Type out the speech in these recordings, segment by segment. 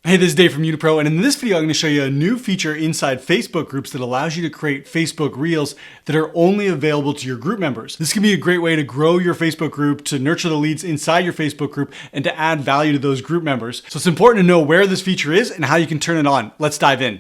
Hey, this is Dave from Unipro, and in this video I'm going to show you a new feature inside Facebook groups that allows you to create Facebook Reels that are only available to your group members. This can be a great way to grow your Facebook group, to nurture the leads inside your Facebook group, and to add value to those group members. So it's important to know where this feature is and how you can turn it on. Let's dive in.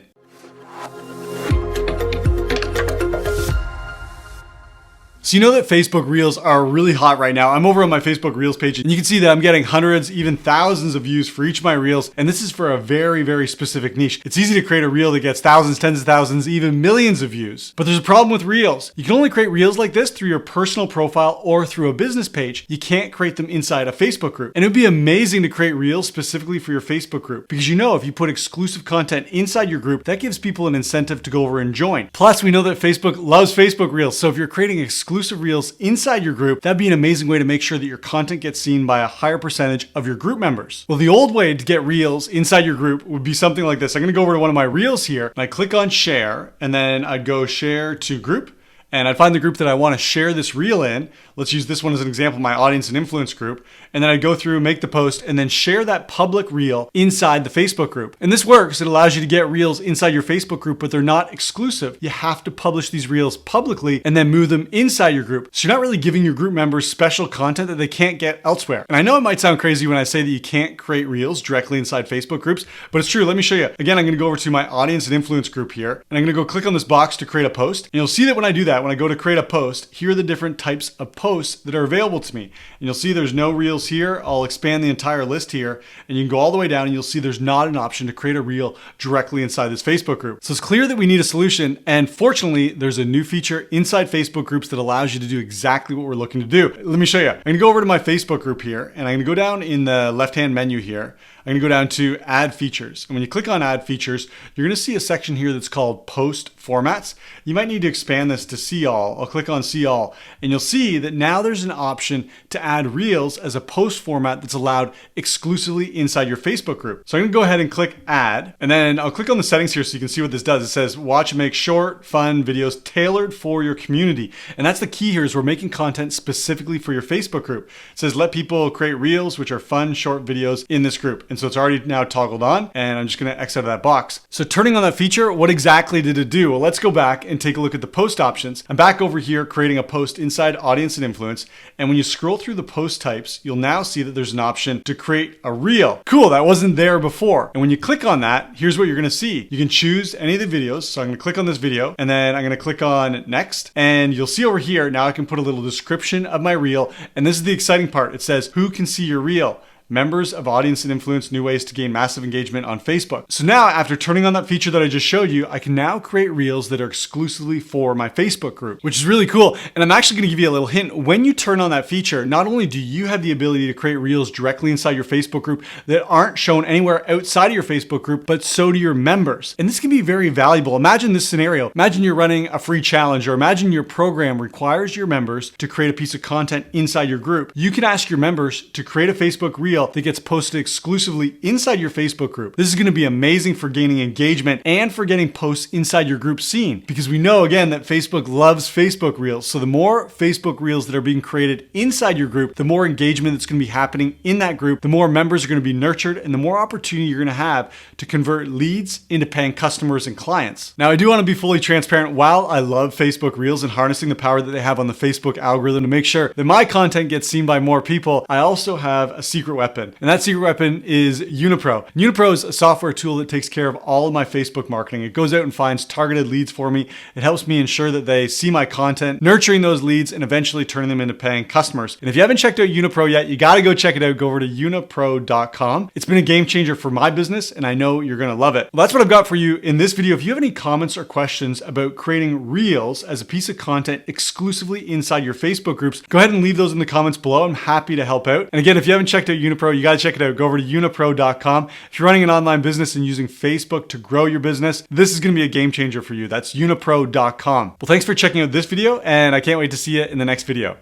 So you know that Facebook Reels are really hot right now. I'm over on my Facebook Reels page and you can see that I'm getting hundreds, even thousands of views for each of my Reels. And this is for a very, very specific niche. It's easy to create a Reel that gets thousands, tens of thousands, even millions of views. But there's a problem with Reels. You can only create Reels like this through your personal profile or through a business page. You can't create them inside a Facebook group. And it would be amazing to create Reels specifically for your Facebook group, because you know if you put exclusive content inside your group, that gives people an incentive to go over and join. Plus, we know that Facebook loves Facebook Reels. So if you're creating exclusive Reels inside your group, that'd be an amazing way to make sure that your content gets seen by a higher percentage of your group members. Well, the old way to get Reels inside your group would be something like this. I'm going to go over to one of my Reels here and I click on share, and then I'd go share to group. And I'd find the group that I want to share this Reel in. Let's use this one as an example, my audience and influence group. And then I'd go through, make the post, and then share that public Reel inside the Facebook group. And this works. It allows you to get Reels inside your Facebook group, but they're not exclusive. You have to publish these Reels publicly and then move them inside your group. So you're not really giving your group members special content that they can't get elsewhere. And I know it might sound crazy when I say that you can't create Reels directly inside Facebook groups, but it's true. Let me show you. Again, I'm going to go over to my audience and influence group here, and I'm going to go click on this box to create a post. And you'll see that when I do that, when I go to create a post, here are the different types of posts that are available to me. And you'll see there's no Reels here. I'll expand the entire list here, and you can go all the way down and you'll see there's not an option to create a Reel directly inside this Facebook group. So it's clear that we need a solution, and fortunately there's a new feature inside Facebook groups that allows you to do exactly what we're looking to do. Let me show you. I'm going to go over to my Facebook group here, and I'm going to go down in the left-hand menu here. I'm going to go down to add features. And when you click on add features, you're going to see a section here that's called post formats. You might need to expand this to see all. I'll click on see all, and you'll see that now there's an option to add Reels as a post format that's allowed exclusively inside your Facebook group. So I'm going to go ahead and click add, and then I'll click on the settings here so you can see what this does. It says watch and make short, fun videos tailored for your community. And that's the key here, is we're making content specifically for your Facebook group. It says let people create Reels, which are fun, short videos in this group. And so it's already now toggled on, and I'm just going to X out of that box. So turning on that feature, what exactly did it do? Well, let's go back and take a look at the post options. I'm back over here creating a post inside audience and influence. And when you scroll through the post types, you'll now see that there's an option to create a Reel. Cool, that wasn't there before. And when you click on that, here's what you're going to see. You can choose any of the videos. So I'm going to click on this video, and then I'm going to click on next. And you'll see over here, now I can put a little description of my Reel. And this is the exciting part. It says, who can see your Reel? Members of audience and influence, new ways to gain massive engagement on Facebook. So now, after turning on that feature that I just showed you, I can now create Reels that are exclusively for my Facebook group, which is really cool. And I'm actually gonna give you a little hint. When you turn on that feature, not only do you have the ability to create Reels directly inside your Facebook group that aren't shown anywhere outside of your Facebook group, but so do your members. And this can be very valuable. Imagine this scenario. Imagine you're running a free challenge, or imagine your program requires your members to create a piece of content inside your group. You can ask your members to create a Facebook Reel that gets posted exclusively inside your Facebook group. This is going to be amazing for gaining engagement and for getting posts inside your group seen, because we know again that Facebook loves Facebook Reels. So the more Facebook Reels that are being created inside your group, the more engagement that's going to be happening in that group, the more members are going to be nurtured, and the more opportunity you're going to have to convert leads into paying customers and clients. Now, I do want to be fully transparent. While I love Facebook Reels and harnessing the power that they have on the Facebook algorithm to make sure that my content gets seen by more people, I also have a secret weapon. And that secret weapon is Unipro. Unipro is a software tool that takes care of all of my Facebook marketing. It goes out and finds targeted leads for me. It helps me ensure that they see my content, nurturing those leads and eventually turning them into paying customers. And if you haven't checked out Unipro yet, you got to go check it out. Go over to unipro.com. It's been a game changer for my business, and I know you're going to love it. Well, that's what I've got for you in this video. If you have any comments or questions about creating Reels as a piece of content exclusively inside your Facebook groups, go ahead and leave those in the comments below. I'm happy to help out. And again, if you haven't checked out Unipro, you got to check it out. Go over to unipro.com. If you're running an online business and using Facebook to grow your business, this is going to be a game changer for you. That's unipro.com. Well, thanks for checking out this video, and I can't wait to see you in the next video.